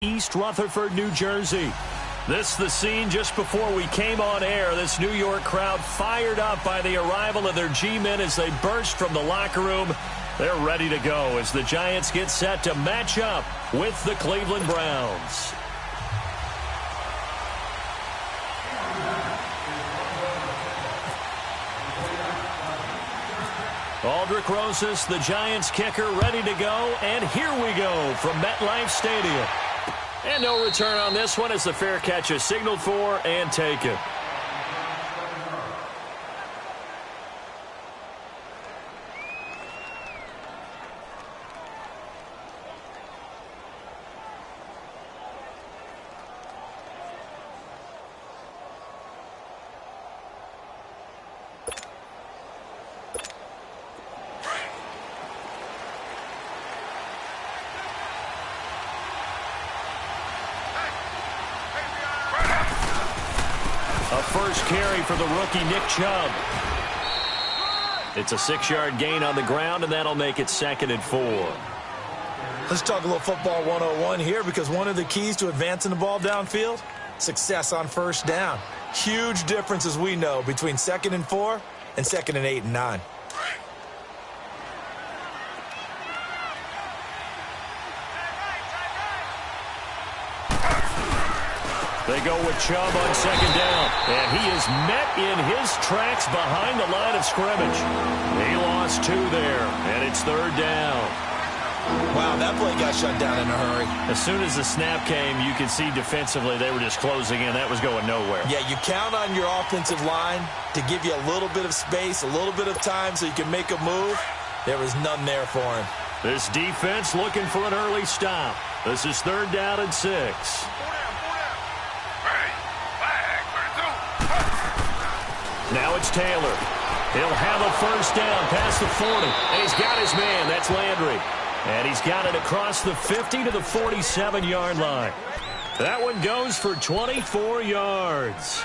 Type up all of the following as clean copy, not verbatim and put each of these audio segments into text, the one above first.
East Rutherford, New Jersey. This is the scene just before we came on air. This New York crowd fired up by the arrival of their G-men as they burst from the locker room. They're ready to go as the Giants get set to match up with the Cleveland Browns. Aldrick Rosas, the Giants kicker, ready to go. And here we go from MetLife Stadium. And no return on this one as the fair catch is signaled for and taken. First carry for the rookie Nick Chubb. It's a 6-yard gain on the ground, and that'll make it 2nd and 4. Let's talk a little football 101 here, because one of the keys to advancing the ball downfield, success on first down. Huge difference, as we know, between 2nd and 4 and 2nd and 8 and 9. They go with Chubb on 2nd down, and he is met in his tracks behind the line of scrimmage. He lost 2 there, and it's 3rd down. Wow, that play got shut down in a hurry. As soon as the snap came, you could see defensively they were just closing in. That was going nowhere. Yeah, you count on your offensive line to give you a little bit of space, a little bit of time so you can make a move. There was none there for him. This defense looking for an early stop. This is 3rd down and 6. Now it's Taylor. He'll have a first down past the 40. And he's got his man. That's Landry. And he's got it across the 50 to the 47-yard line. That one goes for 24 yards.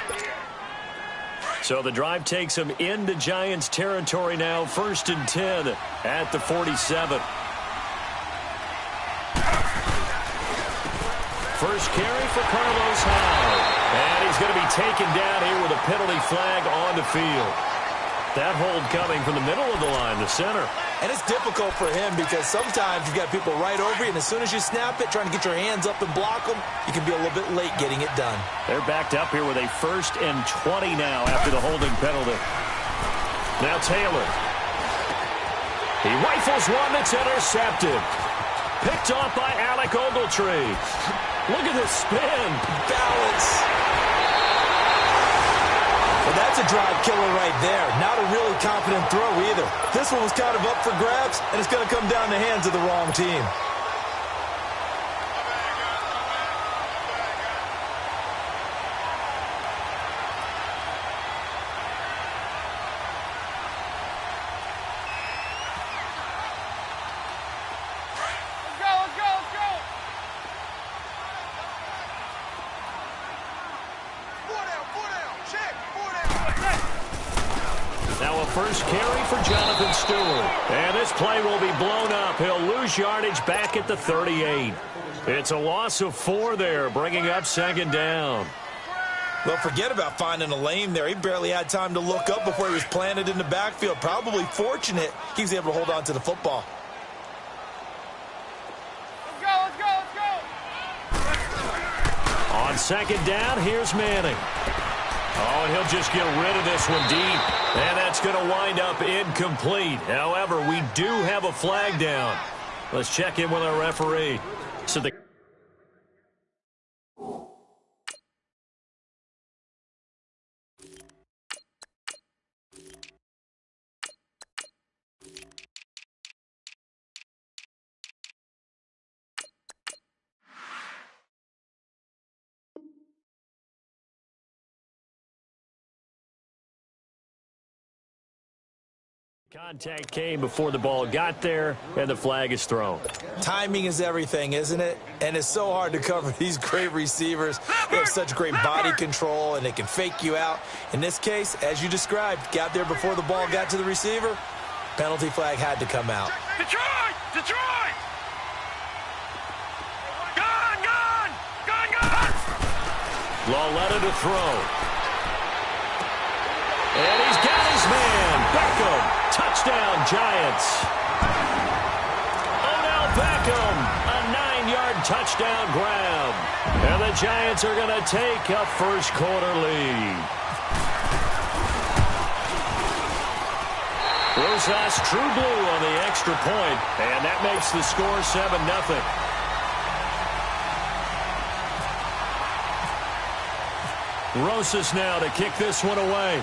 So the drive takes him into Giants territory now. 1st and 10 at the 47. First carry for Carlos Hyde. And he's going to be taken down here with a penalty flag on the field. That hold coming from the middle of the line, the center. And it's difficult for him because sometimes you've got people right over you, and as soon as you snap it, trying to get your hands up and block them, you can be a little bit late getting it done. They're backed up here with a 1st and 20 now after the holding penalty. Now Taylor. He rifles one that's intercepted. Picked off by Alec Ogletree. Look at the spin. Balance. Well, that's a drive killer right there. Not a really confident throw either. This one was kind of up for grabs, and it's going to come down the hands of the wrong team. First carry for Jonathan Stewart. And this play will be blown up. He'll lose yardage back at the 38. It's a loss of 4 there, bringing up 2nd down. Well, forget about finding a lane there. He barely had time to look up before he was planted in the backfield. Probably fortunate he was able to hold on to the football. Let's go. On 2nd down, here's Manning. Oh, and he'll just get rid of this one deep. And that's going to wind up incomplete. However, we do have a flag down. Let's check in with our referee. So the contact came before the ball got there, and the flag is thrown. Timing is everything, isn't it? And it's so hard to cover these great receivers. They have such great body control, and they can fake you out. In this case, as you described, got there before the ball got to the receiver. Penalty flag had to come out. Detroit! Detroit! Gone! Gone! Lauletta to throw. And he's got his man. Beckham. Touchdown, Giants. Odell Beckham. A 9-yard touchdown grab. And the Giants are going to take a first-quarter lead. Rosas true blue on the extra point, and that makes the score 7-0. Rosas now to kick this one away.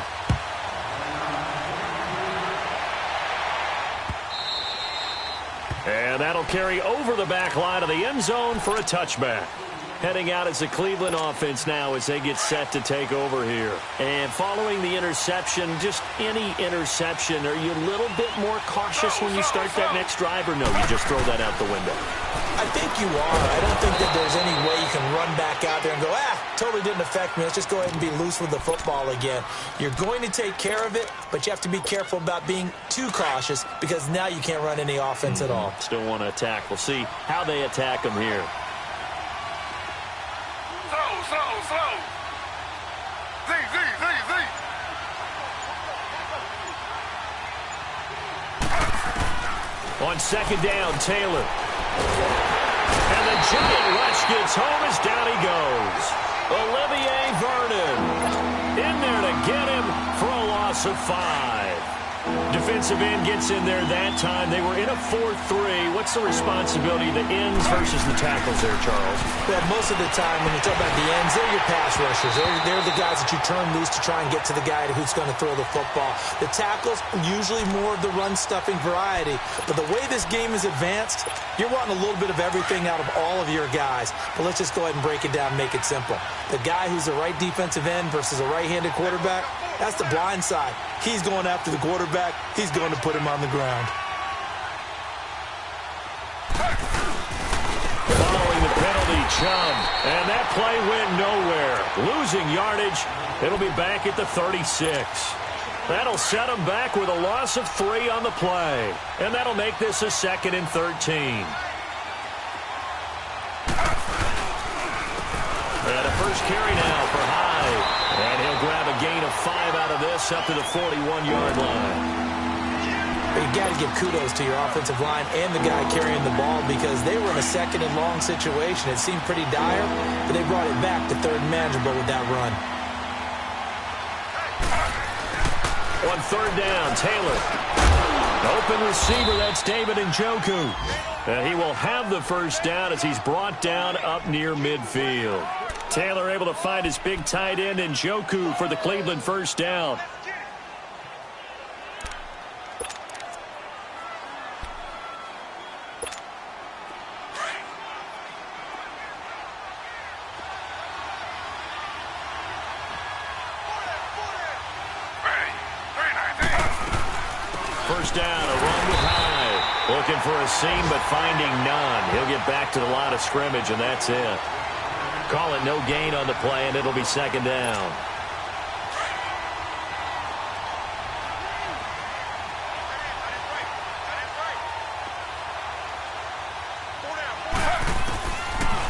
And that'll carry over the back line of the end zone for a touchback. Heading out as the Cleveland offense now as they get set to take over here. And following the interception, just any interception, are you a little bit more cautious when you start that next drive, or no, you just throw that out the window? I think you are. I don't think that there's any way you can run back out there and go, totally didn't affect me. Let's just go ahead and be loose with the football again. You're going to take care of it, but you have to be careful about being too cautious because now you can't run any offense at all. Still want to attack. We'll see how they attack them here. Slow. Z. On second down, Taylor. And the giant rush gets home as down he goes. Olivier Vernon in there to get him for a loss of 5. Defensive end gets in there that time. They were in a 4-3. What's the responsibility of the ends versus the tackles there, Charles? Well, most of the time when you talk about the ends, they're your pass rushers. They're the guys that you turn loose to try and get to the guy who's going to throw the football. The tackles, usually more of the run-stuffing variety. But the way this game is advanced, you're wanting a little bit of everything out of all of your guys. But let's just go ahead and break it down and make it simple. The guy who's the right defensive end versus a right-handed quarterback, that's the blind side. He's going after the quarterback. He's going to put him on the ground. Following the penalty, Chubb. And that play went nowhere. Losing yardage. It'll be back at the 36. That'll set them back with a loss of 3 on the play. And that'll make this a 2nd and 13. And a first carry now for Hyde. And he'll grab a gain of 5 out of this up to the 41-yard line. You got to give kudos to your offensive line and the guy carrying the ball because they were in a 2nd and long situation. It seemed pretty dire, but they brought it back to 3rd and manageable with that run. On 3rd down, Taylor. Open receiver, that's David Njoku. He will have the first down as he's brought down up near midfield. Taylor able to find his big tight end Njoku for the Cleveland first down. First down, a run with Hyde. Looking for a seam, but finding none. He'll get back to the line of scrimmage, and that's it. Call it no gain on the play, and it'll be 2nd down.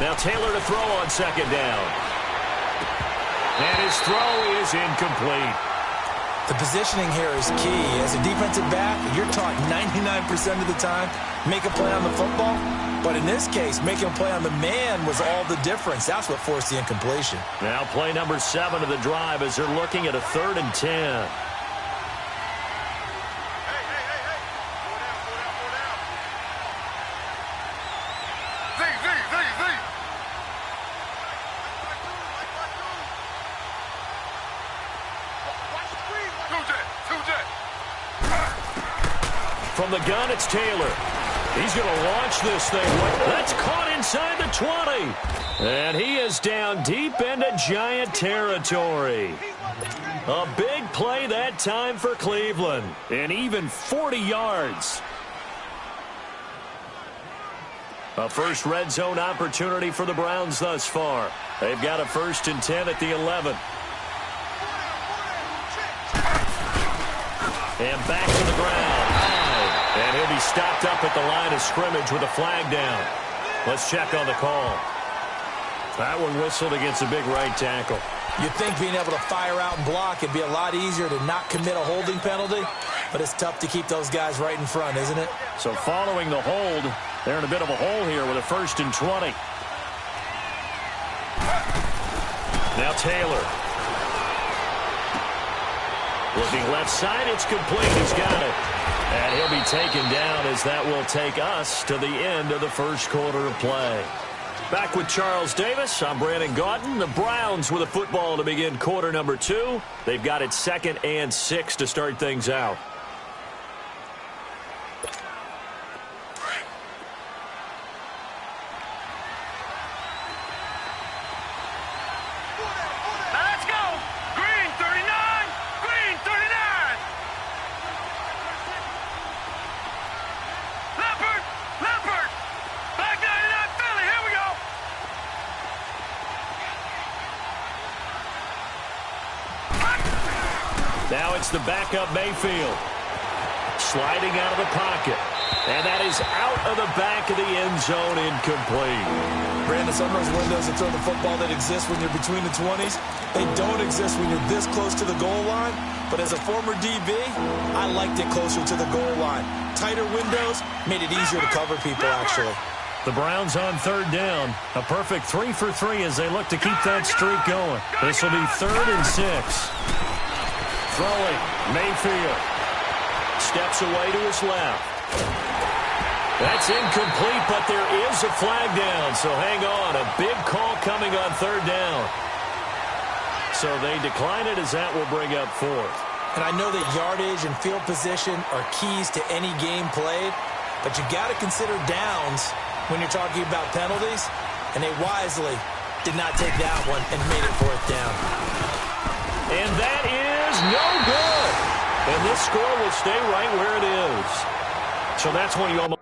Now Taylor to throw on 2nd down. And his throw is incomplete. The positioning here is key. As a defensive back, you're taught 99% of the time, make a play on the football. But in this case, making a play on the man was all the difference. That's what forced the incompletion. Now play number 7 of the drive as they're looking at a 3rd and 10. From the gun, it's Taylor. He's going to launch this thing. That's caught inside the 20. And he is down deep into Giant territory. A big play that time for Cleveland. And even 40 yards. A first red zone opportunity for the Browns thus far. They've got a 1st and 10 at the 11. And back to the ground. And he'll be stopped up at the line of scrimmage with a flag down. Let's check on the call. That one whistled against a big right tackle. You'd think being able to fire out and block, it'd be a lot easier to not commit a holding penalty, but it's tough to keep those guys right in front, isn't it? So following the hold, they're in a bit of a hole here with a 1st and 20. Now Taylor. Looking left side, it's complete. He's got it. And he'll be taken down as that will take us to the end of the first quarter of play. Back with Charles Davis, I'm Brandon Gaudin. The Browns with a football to begin quarter number 2. They've got it 2nd and 6 to start things out. Now it's the backup Mayfield. Sliding out of the pocket. And that is out of the back of the end zone, incomplete. Brandon, some of those windows to throw the football that exist when you're between the 20s, they don't exist when you're this close to the goal line. But as a former DB, I liked it closer to the goal line. Tighter windows made it easier to cover people, actually. The Browns on 3rd down. A perfect 3 for 3 as they look to keep that streak going. This will be 3rd and 6. Throwing, Mayfield. Steps away to his left. That's incomplete, but there is a flag down, so hang on. A big call coming on 3rd down. So they decline it as that will bring up 4th. And I know that yardage and field position are keys to any game played, but you got to consider downs when you're talking about penalties, and they wisely did not take that one and made it 4th down. And that is no good. And this score will stay right where it is. So that's when you almost...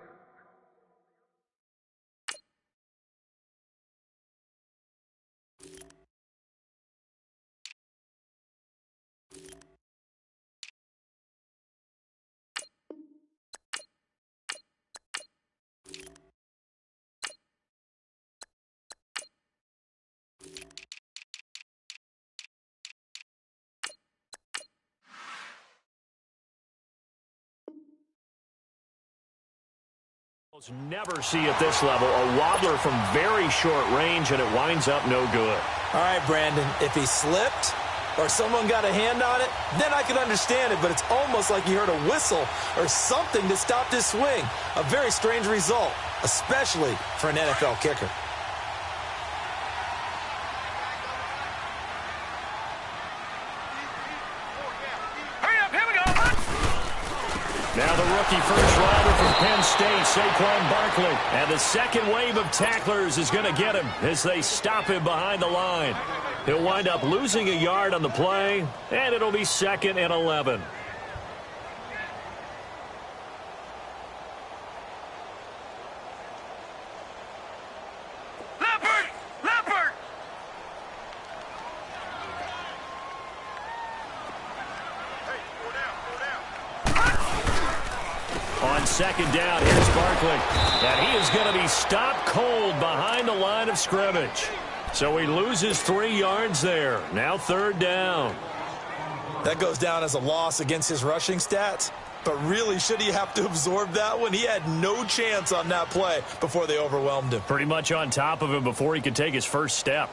never see at this level a wobbler from very short range, and it winds up no good. All right, Brandon, if he slipped or someone got a hand on it, then I can understand it, but it's almost like he heard a whistle or something to stop this swing. A very strange result, especially for an NFL kicker. Now the rookie first rounder from Penn State, Saquon Barkley. And the second wave of tacklers is going to get him as they stop him behind the line. He'll wind up losing a yard on the play, and it'll be 2nd and 11. On 2nd down, here's Barkley. And he is going to be stopped cold behind the line of scrimmage. So he loses 3 yards there. Now 3rd down. That goes down as a loss against his rushing stats. But really, should he have to absorb that one? He had no chance on that play before they overwhelmed him. Pretty much on top of him before he could take his first step.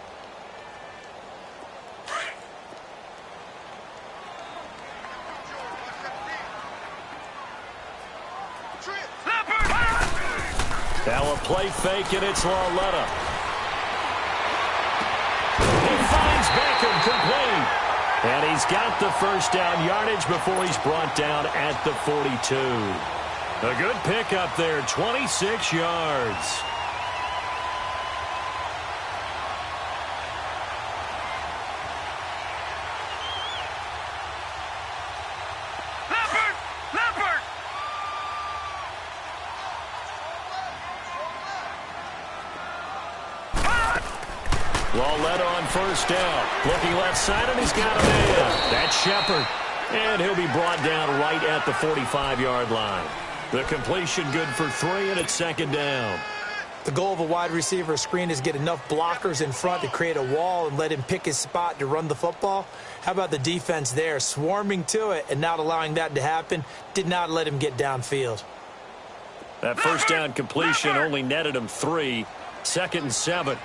Now a play fake, and it's Lauletta. He finds Beckham complete. And he's got the first down yardage before he's brought down at the 42. A good pickup there, 26 yards. Lauletta on first down. Looking left side, and he's got a man. That's Shepard. And he'll be brought down right at the 45-yard line. The completion good for 3, and it's 2nd down. The goal of a wide receiver screen is get enough blockers in front to create a wall and let him pick his spot to run the football. How about the defense there, swarming to it and not allowing that to happen? Did not let him get downfield. That first down completion only netted him 3. 2nd and 7.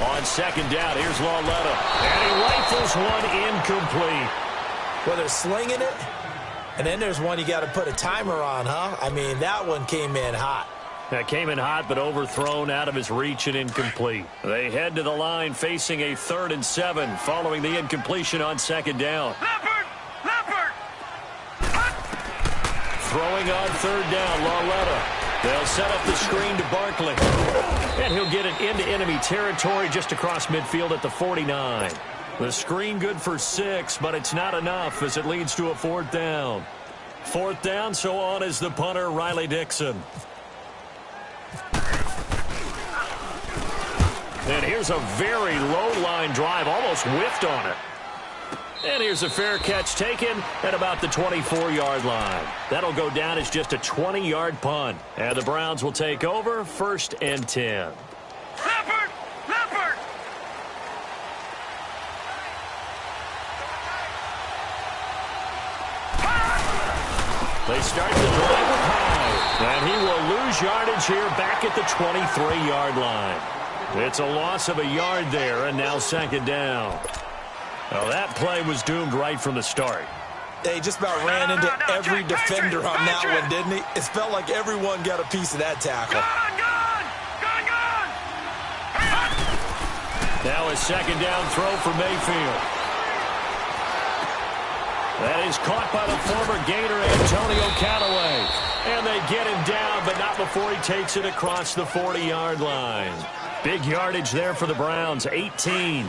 On 2nd down, here's Lauletta. And he rifles one incomplete. Well, they're slinging it. And then there's one you got to put a timer on, huh? I mean, that one came in hot. That came in hot, but overthrown, out of his reach and incomplete. They head to the line facing a 3rd and 7 following the incompletion on 2nd down. Leopard! Throwing on 3rd down, Lauletta. They'll set up the screen to Barkley. And he'll get it into enemy territory just across midfield at the 49. The screen good for 6, but it's not enough as it leads to a 4th down. 4th down, so on is the punter, Riley Dixon. And here's a very low-line drive, almost whiffed on it. And here's a fair catch taken at about the 24-yard line. That'll go down as just a 20-yard punt. And the Browns will take over, 1st and 10. Leopard! They start the drive with Hyde. And he will lose yardage here back at the 23-yard line. It's a loss of a yard there, and now 2nd down. Well, that play was doomed right from the start. They just about ran into every defender on that one, didn't he? It felt like everyone got a piece of that tackle. Now a 2nd down throw for Mayfield. That is caught by the former Gator Antonio Callaway. And they get him down, but not before he takes it across the 40-yard line. Big yardage there for the Browns, 18.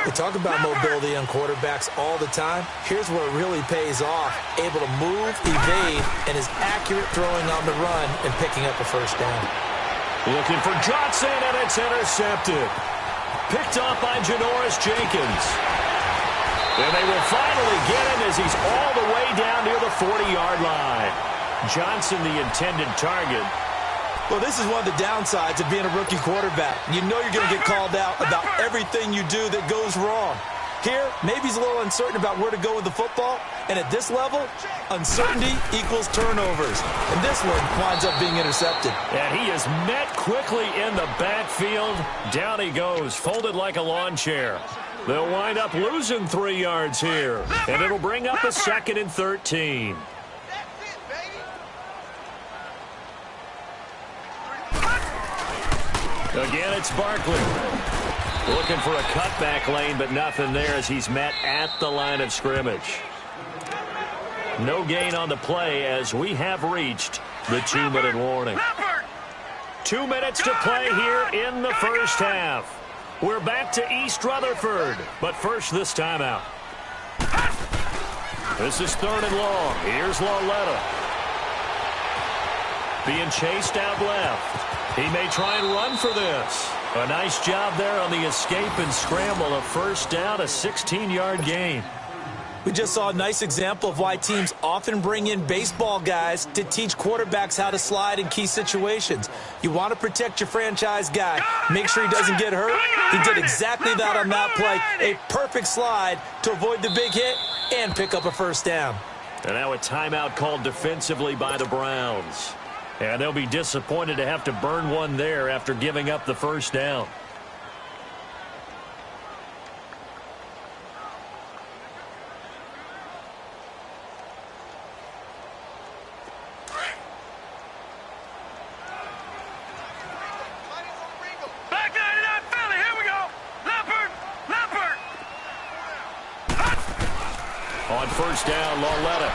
We talk about mobility on quarterbacks all the time. Here's where it really pays off. Able to move, evade, and is accurate throwing on the run and picking up a 1st down. Looking for Johnson, and it's intercepted. Picked off by Janoris Jenkins. And they will finally get him as he's all the way down near the 40-yard line. Johnson, the intended target. Well, this is one of the downsides of being a rookie quarterback. You know you're going to get called out about everything you do that goes wrong. Here, maybe he's a little uncertain about where to go with the football. And at this level, uncertainty equals turnovers. And this one winds up being intercepted. And he is met quickly in the backfield. Down he goes, folded like a lawn chair. They'll wind up losing 3 yards here. And it'll bring up a 2nd and 13. Again, it's Barkley. Looking for a cutback lane, but nothing there as he's met at the line of scrimmage. No gain on the play as we have reached the 2-minute warning. 2 minutes to play here in the first half. We're back to East Rutherford, but first this timeout. This is 3rd and long. Here's Lauletta. Being chased out left. He may try and run for this. A nice job there on the escape and scramble. A 1st down, a 16-yard gain. We just saw a nice example of why teams often bring in baseball guys to teach quarterbacks how to slide in key situations. You want to protect your franchise guy. Make sure he doesn't get hurt. He did exactly that on that play. A perfect slide to avoid the big hit and pick up a 1st down. And now a timeout called defensively by the Browns. And they'll be disappointed to have to burn one there after giving up the 1st down. Back there to that Philly. Here we go. Leopard. On 1st down, Lauletta.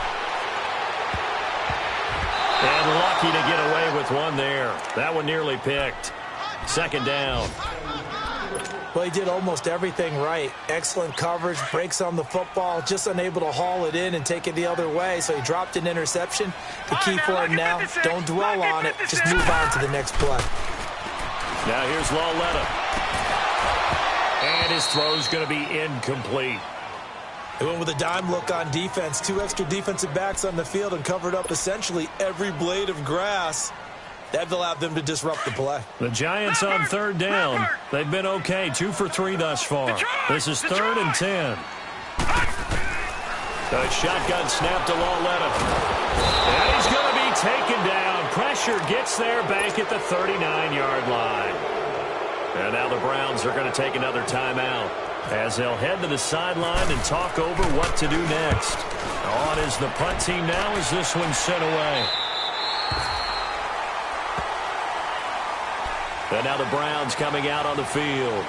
And lucky to get away with one there. That one nearly picked. 2nd down. Well, he did almost everything right. Excellent coverage, breaks on the football, just unable to haul it in and take it the other way. So he dropped an interception. The key for him now, don't dwell on it. Just move on to the next play. Now here's Lauletta. And his throw's going to be incomplete. They went with a dime look on defense. 2 extra defensive backs on the field and covered up essentially every blade of grass. That allowed them to disrupt the play. The Giants on third down. They've been okay, 2 for 3 thus far. This is 3rd and 10. The shotgun snap to Lauletta. And he's going to be taken down. Pressure gets there back at the 39-yard line. And now the Browns are going to take another timeout as they'll head to the sideline and talk over what to do next. On is the punt team now as this one's sent away. And now the Browns coming out on the field.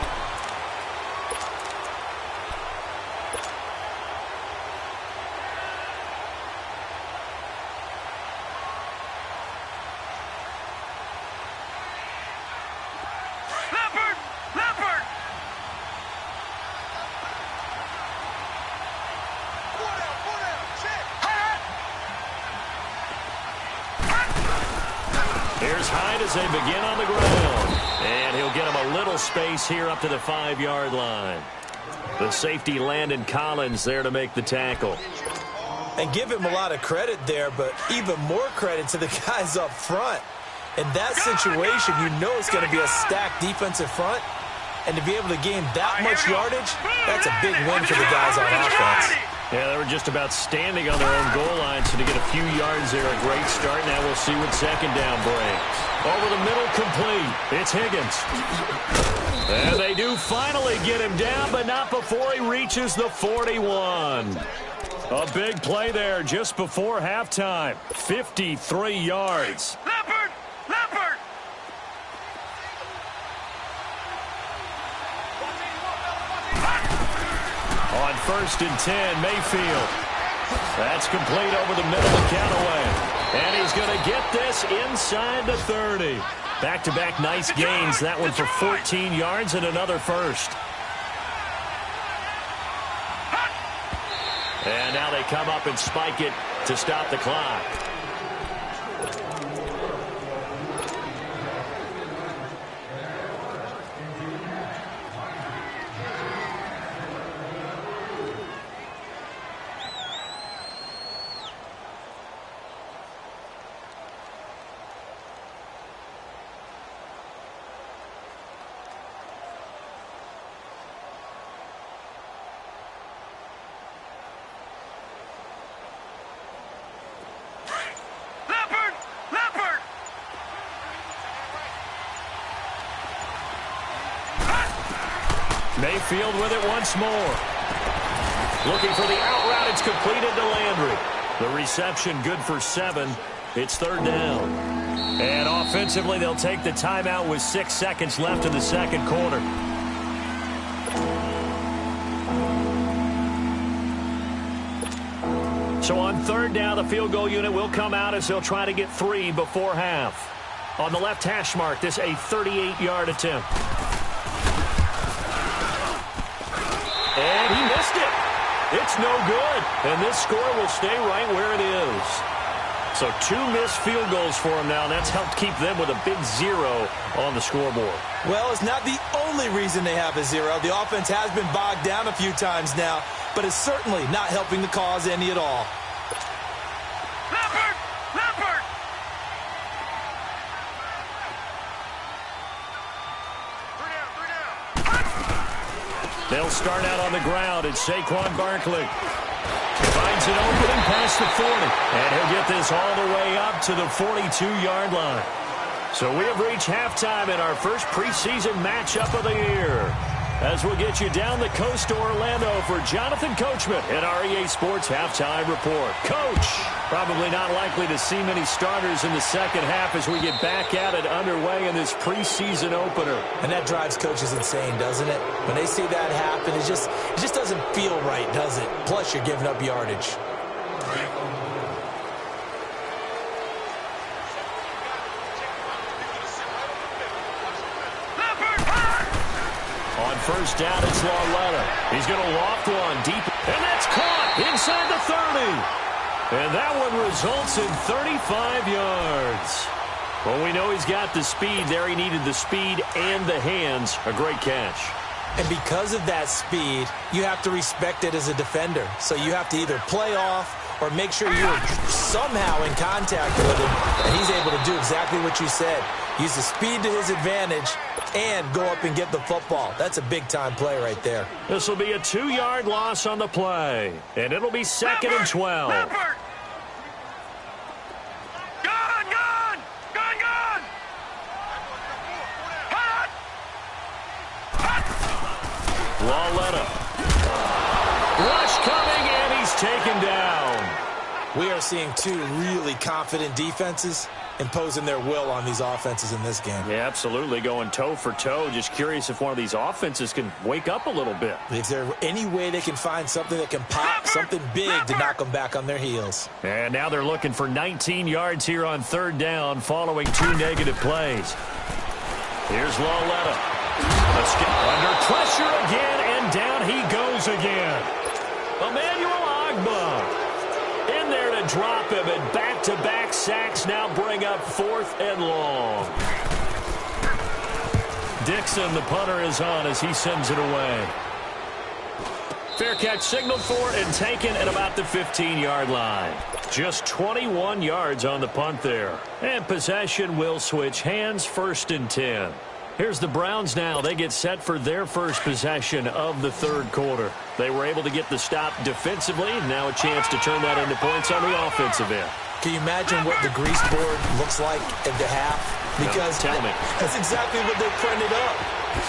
Here's Hyde as they begin on the ground. And he'll get him a little space here up to the 5-yard line. The safety, Landon Collins, there to make the tackle. And give him a lot of credit there, but even more credit to the guys up front. In that situation, you know it's going to be a stacked defensive front. And to be able to gain that much yardage, that's a big win for the guys on offense. Yeah, they were just about standing on their own goal line, so to get a few yards there, a great start. Now we'll see what second down brings. Over the middle, complete. It's Higgins. And they do finally get him down, but not before he reaches the 41. A big play there just before halftime. 53 yards. Leopard! Leopard! On 1st and 10, Mayfield. That's complete over the middle of Callaway. And he's going to get this inside the 30. Back-to-back nice gains. That one for 14 yards and another first. And now they come up and spike it to stop the clock. Mayfield with it once more. Looking for the out route. It's completed to Landry. The reception good for 7. It's 3rd down. And offensively, they'll take the timeout with 6 seconds left in the second quarter. So on 3rd down, the field goal unit will come out as they'll try to get 3 before half. On the left hash mark, this a 38-yard attempt. And he missed it. It's no good. And this score will stay right where it is. So 2 missed field goals for him now, and that's helped keep them with a big 0 on the scoreboard. Well, it's not the only reason they have a 0. The offense has been bogged down a few times now, but it's certainly not helping the cause any at all. Leopard! Leopard! They'll start out on the ground. It's Saquon Barkley. Finds an opening past the 40. And he'll get this all the way up to the 42-yard line. So we have reached halftime in our first preseason matchup of the year. As we'll get you down the coast to Orlando for Jonathan Coachman at our EA Sports Halftime Report. Coach, probably not likely to see many starters in the second half as we get back at it underway in this preseason opener. And that drives coaches insane, doesn't it? When they see that happen, it just doesn't feel right, does it? Plus, you're giving up yardage. On 1st down, it's Lauletta. He's going to loft one deep, and that's caught inside the 30. And that one results in 35 yards. Well, we know he's got the speed there. He needed the speed and the hands. A great catch. And because of that speed, you have to respect it as a defender. So you have to either play off or make sure you're somehow in contact with him, and he's able to do exactly what you said. Use the speed to his advantage and go up and get the football. That's a big-time play right there. This will be a 2-yard loss on the play, and it'll be 2nd and 12. Leopard! Gone! Hot! Lauletta. Rush coming, and he's taken down. We are seeing two really confident defenses imposing their will on these offenses in this game. Yeah, absolutely, going toe for toe. Just curious if one of these offenses can wake up a little bit. Is there any way they can find something that can pop, something big to knock them back on their heels? And now they're looking for 19 yards here on 3rd down following 2 negative plays. Here's Lauletta. Let's get under pressure again, and down he goes again. Emmanuel Agba in there to drop him, and back-to-back sacks now bring up 4th and long. Dixon, the punter, is on as he sends it away. Fair catch signaled for and taken at about the 15-yard line. Just 21 yards on the punt there. And possession will switch hands, 1st and 10. Here's the Browns now. They get set for their first possession of the 3rd quarter. They were able to get the stop defensively, and now a chance to turn that into points on the offensive end. Can you imagine what the grease board looks like at the half? Because tell me. That's exactly what they printed up.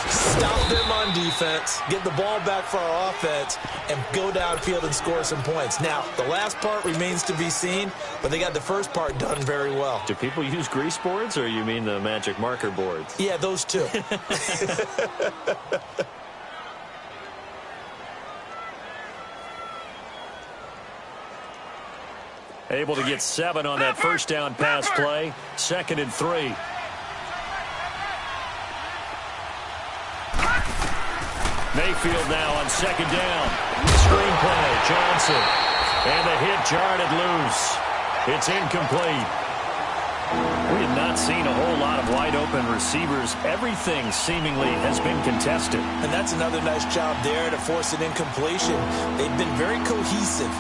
Stop them on defense, get the ball back for our offense, and go downfield and score some points. Now, the last part remains to be seen, but they got the first part done very well. Do people use grease boards, or you mean the magic marker boards? Yeah, those two. Able to get 7 on that first down pass play. 2nd and 3. Mayfield now on 2nd down. Screenplay, Johnson. And the hit jarred it loose. It's incomplete. We have not seen a whole lot of wide-open receivers. Everything seemingly has been contested. And that's another nice job there to force an incompletion. They've been very cohesive,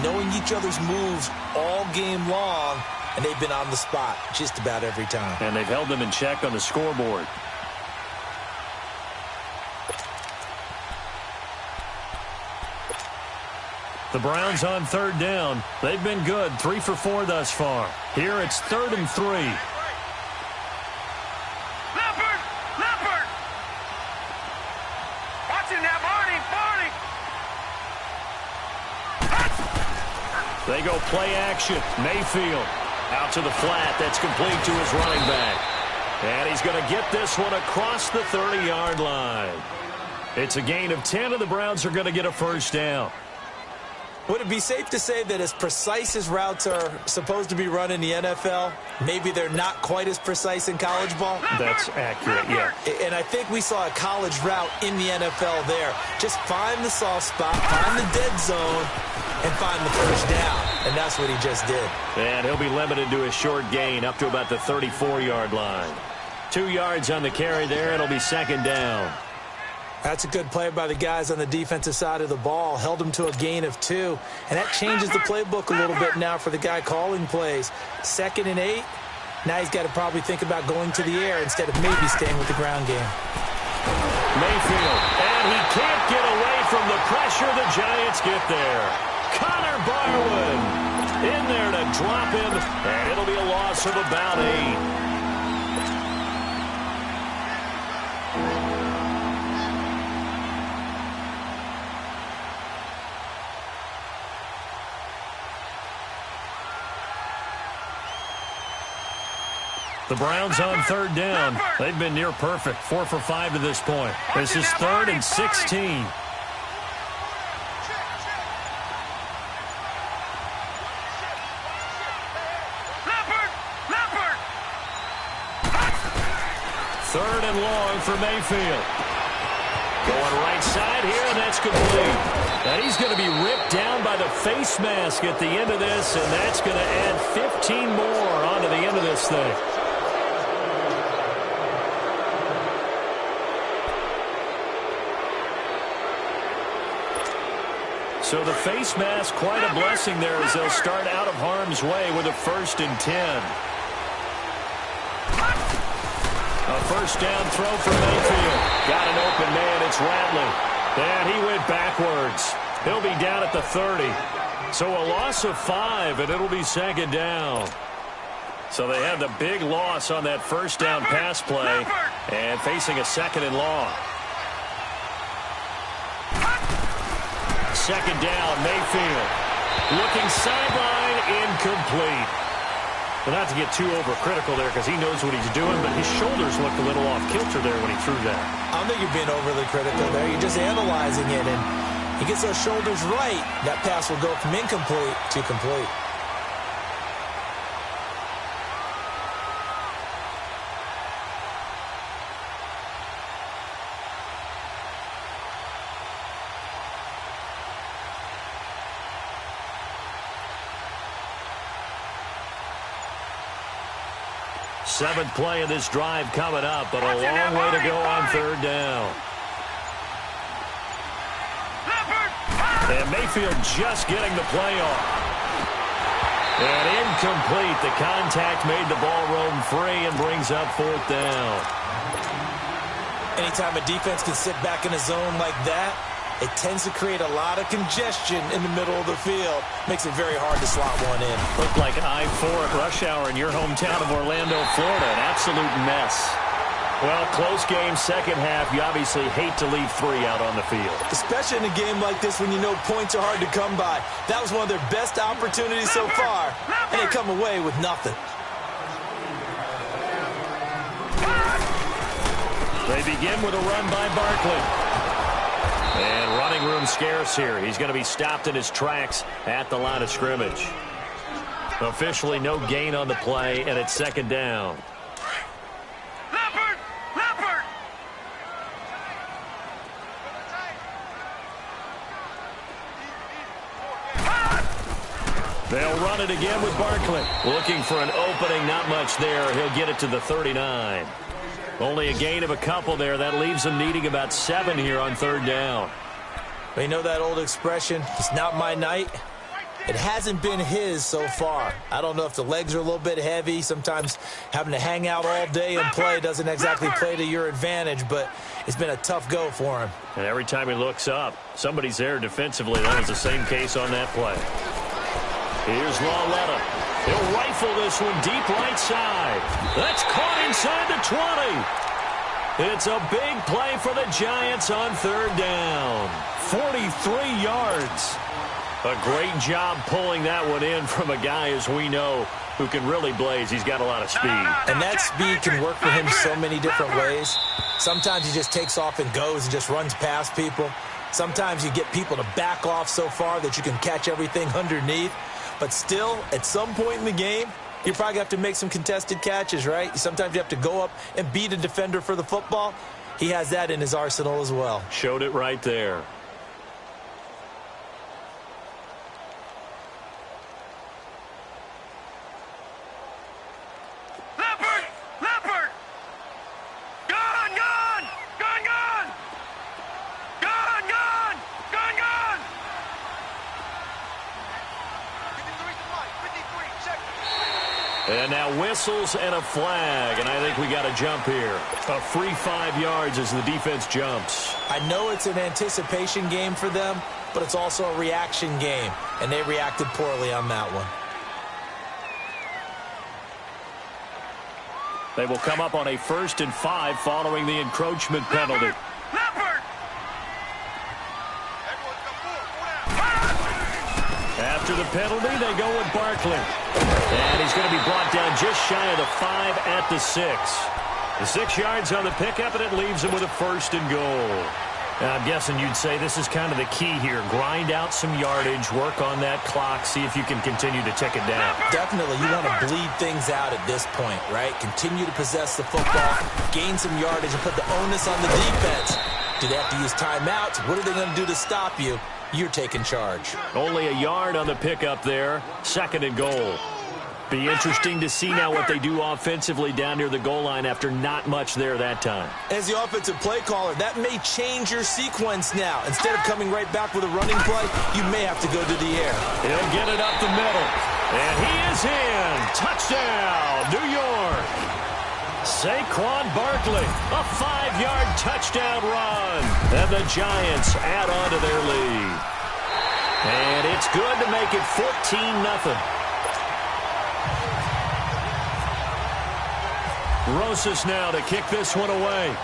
knowing each other's moves all game long, and they've been on the spot just about every time. And they've held them in check on the scoreboard. The Browns on 3rd down. They've been good, 3 for 4 thus far. Here it's 3rd and 3. Leopard! Watching that, Barney! They go play action. Mayfield out to the flat. That's complete to his running back. And he's going to get this one across the 30-yard line. It's a gain of 10, and the Browns are going to get a 1st down. Would it be safe to say that as precise as routes are supposed to be run in the NFL, maybe they're not quite as precise in college ball? That's accurate, yeah. And I think we saw a college route in the NFL there. Just find the soft spot, find the dead zone, and find the 1st down. And that's what he just did. And he'll be limited to a short gain up to about the 34-yard line. 2 yards on the carry there. It'll be 2nd down. That's a good play by the guys on the defensive side of the ball. Held them to a gain of 2. And that changes the playbook a little bit now for the guy calling plays. 2nd and 8. Now he's got to probably think about going to the air instead of maybe staying with the ground game. Mayfield. And he can't get away from the pressure. The Giants get there. Connor Barwin in there to drop him. And it'll be a loss of about 8. The Browns on 3rd down. They've been near perfect. 4 for 5 to this point. This is 3rd and 16. Third and long for Mayfield. Going right side here, and that's complete. And he's going to be ripped down by the face mask at the end of this, and that's going to add 15 more onto the end of this thing. So the face mask, quite a blessing there as they'll start out of harm's way with a 1st and 10. A first down throw for Mayfield. Got an open man. It's Rattling. And he went backwards. He'll be down at the 30. So a loss of 5, and it'll be 2nd down. So they had the big loss on that first down pass play and facing a 2nd and long. 2nd down, Mayfield. Looking sideline, incomplete. Well, not to get too overcritical there because he knows what he's doing, but his shoulders looked a little off kilter there when he threw that. I don't think you're being overly critical there. You're just analyzing it, and he gets those shoulders right. That pass will go from incomplete to complete. Seventh play of this drive coming up, but a long way to go on 3rd down. And Mayfield just getting the play off. And incomplete. The contact made the ball roam free and brings up 4th down. Anytime a defense can sit back in a zone like that, it tends to create a lot of congestion in the middle of the field. Makes it very hard to slot one in. Looked like I-4 at rush hour in your hometown of Orlando, Florida. An absolute mess. Well, close game, second half. You obviously hate to leave 3 out on the field. Especially in a game like this when you know points are hard to come by. That was one of their best opportunities so far, and they come away with nothing. They begin with a run by Barkley. And running room scarce here. He's going to be stopped in his tracks at the line of scrimmage. Officially no gain on the play, and it's 2nd down. Leopard! They'll run it again with Barkley. Looking for an opening, not much there. He'll get it to the 39. Only a gain of a couple there. That leaves them needing about 7 here on 3rd down. But you know that old expression, it's not my night? It hasn't been his so far. I don't know if the legs are a little bit heavy. Sometimes having to hang out all day and play doesn't exactly play to your advantage, but it's been a tough go for him. And every time he looks up, somebody's there defensively. That was the same case on that play. Here's Lawletta. He'll rifle this one deep right side. That's caught inside the 20. It's a big play for the Giants on 3rd down. 43 yards. A great job pulling that one in from a guy, as we know, who can really blaze. He's got a lot of speed. And that speed can work for him so many different ways. Sometimes he just takes off and goes and just runs past people. Sometimes you get people to back off so far that you can catch everything underneath. But still, at some point in the game, you probably have to make some contested catches, right? Sometimes you have to go up and beat a defender for the football. He has that in his arsenal as well. Showed it right there. Leopard! Gone! And now whistles and a flag, and I think we got a jump here. A free 5 yards as the defense jumps. I know it's an anticipation game for them, but it's also a reaction game, and they reacted poorly on that one. They will come up on a 1st and 5 following the encroachment penalty. After the penalty, they go with Barkley. And he's going to be brought down just shy of the 5 at the 6. The 6 yards on the pickup, and it leaves him with a 1st and goal. Now, I'm guessing you'd say this is kind of the key here. Grind out some yardage, work on that clock, see if you can continue to tick it down. Definitely, you want to bleed things out at this point, right? Continue to possess the football, gain some yardage, and put the onus on the defense. Do they have to use timeouts? What are they going to do to stop you? You're taking charge. Only a yard on the pickup there. 2nd and goal. Be interesting to see now what they do offensively down near the goal line after not much there that time. As the offensive play caller, that may change your sequence now. Instead of coming right back with a running play, you may have to go to the air. He'll get it up the middle. And he is in. Touchdown, New York. Saquon Barkley, a 5-yard touchdown run. And the Giants add on to their lead. And it's good to make it 14-0. Rosas now to kick this one away.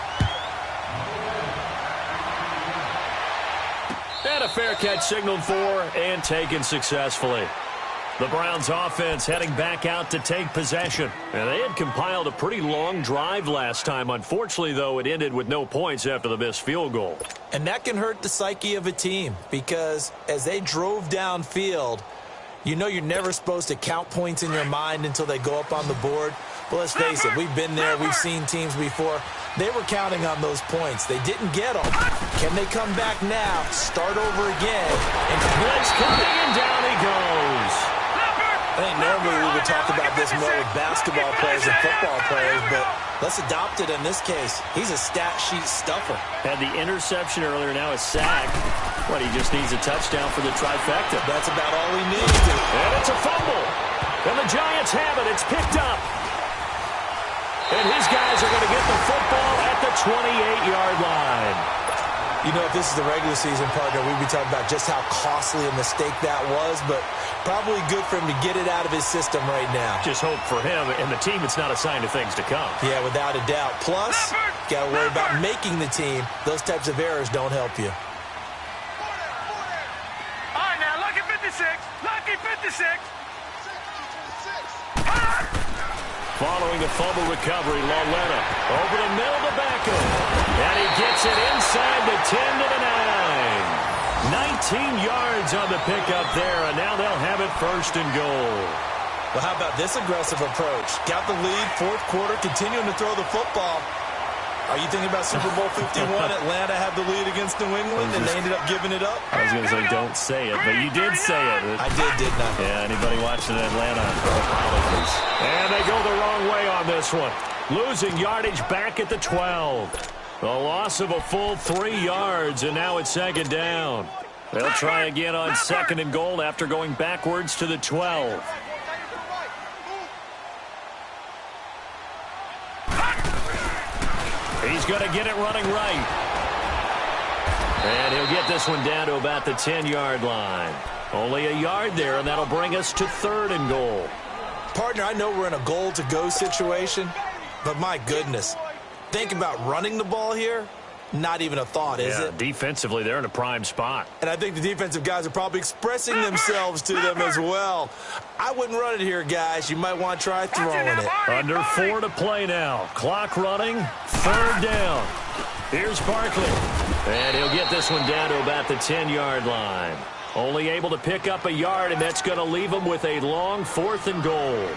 And a fair catch signaled for and taken successfully. The Browns offense heading back out to take possession. And they had compiled a pretty long drive last time. Unfortunately, though, it ended with no points after the missed field goal. And that can hurt the psyche of a team because as they drove downfield, you know you're never supposed to count points in your mind until they go up on the board. But let's face it, we've been there. We've seen teams before. They were counting on those points. They didn't get them. Can they come back now, start over again? And blitz coming, and down he goes. I think normally we would talk about this more with basketball players and football players, but let's adopt it in this case. He's a stat sheet stuffer. Had the interception earlier, now a sack. What, he just needs a touchdown for the trifecta. That's about all he needs. And it's a fumble. And the Giants have it. It's picked up. And his guys are going to get the football at the 28-yard line. You know, if this is the regular season, partner, we'd be talking about just how costly a mistake that was, but probably good for him to get it out of his system right now. Just hope for him and the team it's not a sign of things to come. Yeah, without a doubt. Plus, got to worry about making the team. Those types of errors don't help you. All right, now, lucky 56. Lucky 56. Following the fumble recovery, Loletta over the middle to Beckham. And he gets it inside the 10 to the 9. 19 yards on the pickup there, and now they'll have it first and goal. Well, how about this aggressive approach? Got the lead, fourth quarter, continuing to throw the football. Are you thinking about Super Bowl 51? Atlanta had the lead against New England, and they ended up giving it up? I was going to say, don't say it, but you did say it. I did, didn't I? Yeah, anybody watching Atlanta, apologies. And they go the wrong way on this one. Losing yardage back at the 12. The loss of a full 3 yards, and now it's second down. They'll try again on second and goal after going backwards to the 12. He's going to get it running right. And he'll get this one down to about the 10-yard line. Only a yard there, and that'll bring us to third and goal. Partner, I know we're in a goal-to-go situation, but my goodness, think about running the ball here. Not even a thought, is it? Defensively, they're in a prime spot. And I think the defensive guys are probably expressing themselves to them as well. I wouldn't run it here, guys. You might want to try throwing it. Under 4 to play now. Clock running. Third down. Here's Barkley. And he'll get this one down to about the 10-yard line. Only able to pick up a yard, and that's going to leave him with a long fourth and goal.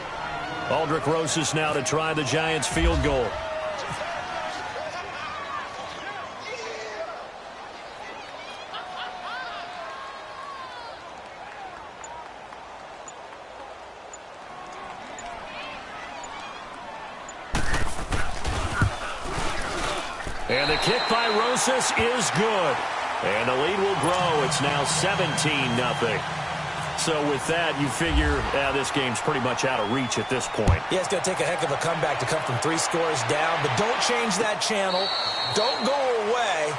Aldrick Rosas now to try the Giants field goal. And the kick by Rosas is good. And the lead will grow. It's now 17-0. So with that, you figure this game's pretty much out of reach at this point. Yeah, it's going to take a heck of a comeback to come from 3 scores down. But don't change that channel. Don't go away.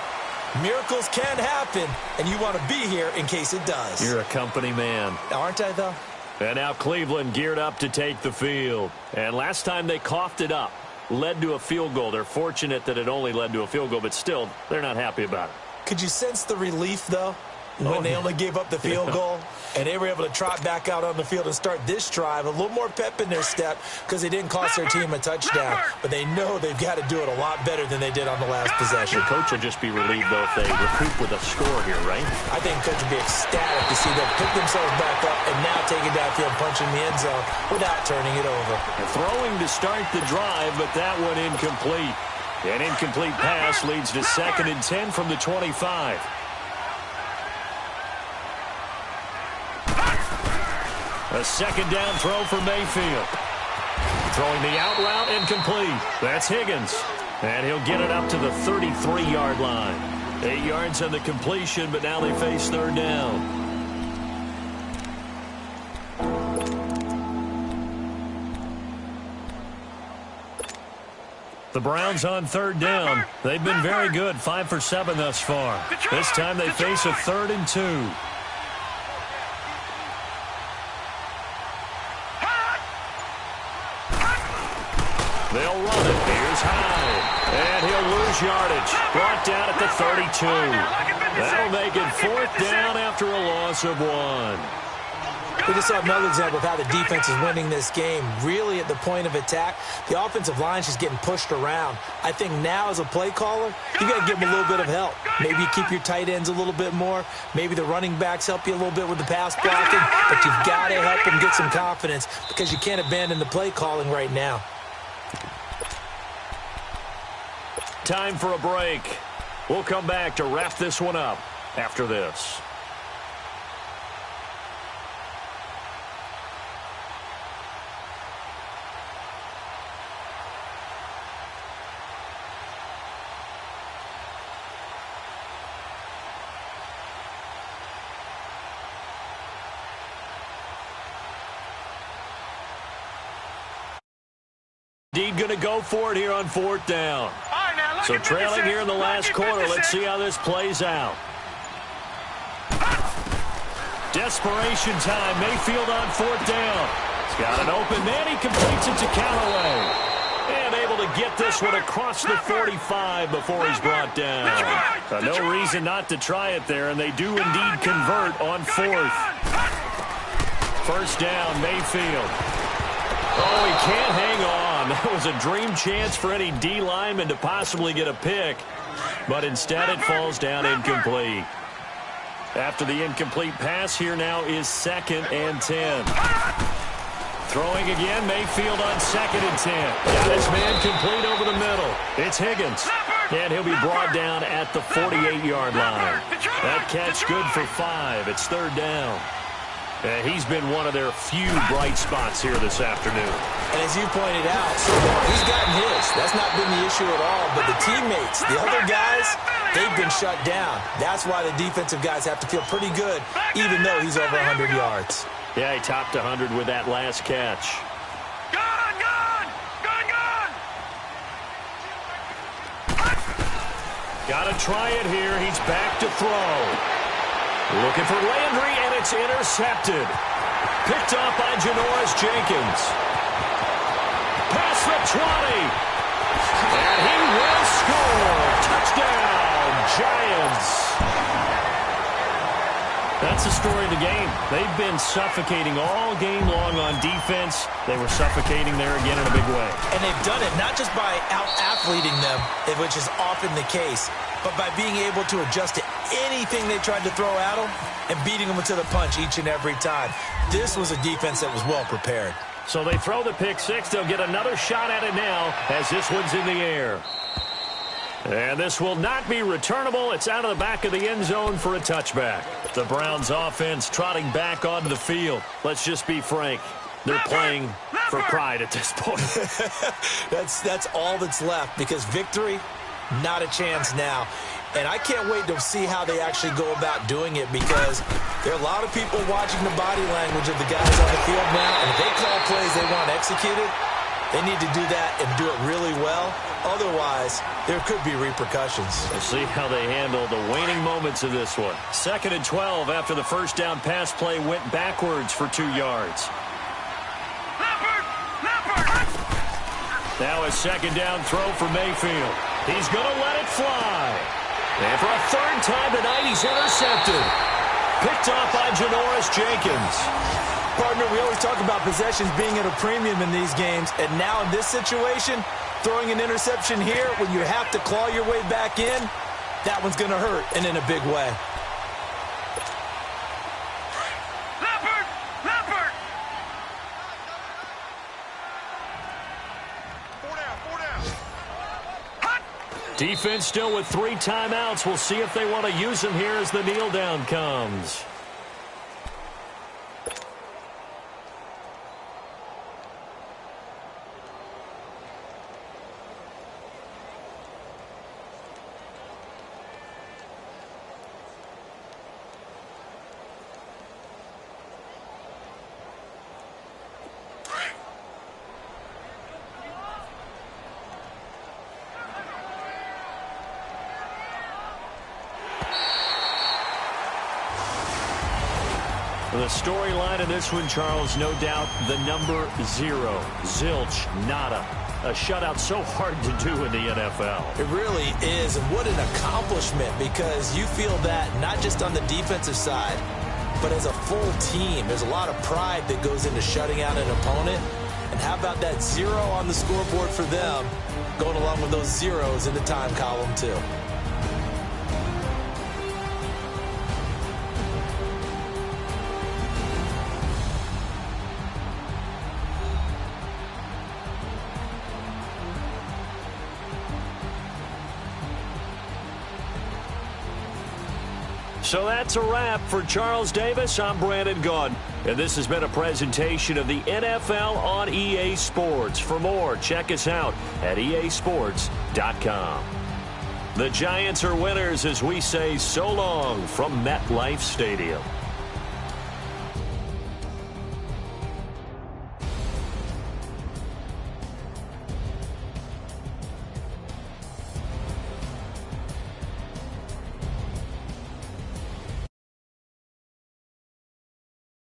Miracles can happen, and you want to be here in case it does. You're a company man. Aren't I, though? And now Cleveland geared up to take the field. And last time they coughed it up. Led to a field goal. They're fortunate that it only led to a field goal, but still, they're not happy about it. Could you sense the relief, though, when they only gave up the field goal? And they were able to trot back out on the field and start this drive. A little more pep in their step because they didn't cost their team a touchdown. But they know they've got to do it a lot better than they did on the last possession. The coach will just be relieved, though, if they recoup with a score here, right? I think the coach will be ecstatic to see them pick themselves back up and now take it downfield, punching the end zone without turning it over. And throwing to start the drive, but that one incomplete. An incomplete pass leads to 2nd and 10 from the 25. A second down throw for Mayfield. Throwing the out route incomplete. That's Higgins. And he'll get it up to the 33-yard line. 8 yards on the completion, but now they face third down. The Browns on third down. They've been very good, 5 for 7 thus far. This time they face a 3rd and 2. They'll run it. Here's High. And he'll lose yardage. Brought down at the 32. That'll make it 4th down after a loss of 1. We just saw another example of how the defense is winning this game. Really at the point of attack, the offensive line's just getting pushed around. I think now as a play caller, you got to give them a little bit of help. Maybe you keep your tight ends a little bit more. Maybe the running backs help you a little bit with the pass blocking. But you've got to help them get some confidence because you can't abandon the play calling right now. Time for a break. We'll come back to wrap this one up after this. Indeed going to go for it here on 4th down. So trailing here in the last quarter. Let's see how this plays out. Desperation time. Mayfield on 4th down. He's got an open man. He completes it to Callaway. And able to get this one across the 45 before he's brought down. No reason not to try it there, and they do indeed convert on 4th. 1st down, Mayfield. Oh, he can't hang on. That was a dream chance for any D lineman to possibly get a pick. But instead it falls down incomplete. After the incomplete pass, here now is 2nd and 10. Throwing again, Mayfield on 2nd and 10. Got his man complete over the middle. It's Higgins. And he'll be brought down at the 48-yard line. That catch good for 5. It's 3rd down. He's been one of their few bright spots here this afternoon. And as you pointed out, so far he's gotten his. That's not been the issue at all. But the teammates, the other guys, they've been shut down. That's why the defensive guys have to feel pretty good, even though he's over 100 yards. Yeah, he topped 100 with that last catch. Gotta try it here. He's back to throw. Looking for Landry, and it's intercepted. Picked up by Janoris Jenkins. Past the 20. And he will score. Touchdown, Giants. That's the story of the game. They've been suffocating all game long on defense. They were suffocating there again in a big way. And they've done it not just by out-athleting them, which is often the case, but by being able to adjust to anything they tried to throw at them and beating them to the punch each and every time. This was a defense that was well prepared. So they throw the pick six. They'll get another shot at it now as this one's in the air. And this will not be returnable. It's out of the back of the end zone for a touchback. The Browns offense trotting back onto the field. Let's just be frank. They're playing for pride at this point. That's all that's left, because victory, not a chance now. And I can't wait to see how they actually go about doing it, because there are a lot of people watching the body language of the guys on the field now. And if they call plays they want executed, they need to do that and do it really well. Otherwise, there could be repercussions. We'll see how they handle the waning moments of this one. 2nd and 12 after the first down pass play went backwards for 2 yards. Now a second down throw for Mayfield. He's going to let it fly. And for a third time tonight, he's intercepted. Picked off by Janoris Jenkins. Partner, we always talk about possessions being at a premium in these games. And now in this situation, throwing an interception here when you have to claw your way back in, that one's going to hurt, and in a big way. Defense still with 3 timeouts. We'll see if they want to use them here as the kneel down comes. The storyline in this one, Charles, no doubt the number 0. Zilch, nada. A shutout so hard to do in the NFL. It really is, and what an accomplishment, because you feel that not just on the defensive side, but as a full team. There's a lot of pride that goes into shutting out an opponent. And how about that 0 on the scoreboard for them, going along with those zeros in the time column too. So that's a wrap for Charles Davis. I'm Brandon Gaudin, and this has been a presentation of the NFL on EA Sports. For more, check us out at easports.com. The Giants are winners as we say so long from MetLife Stadium.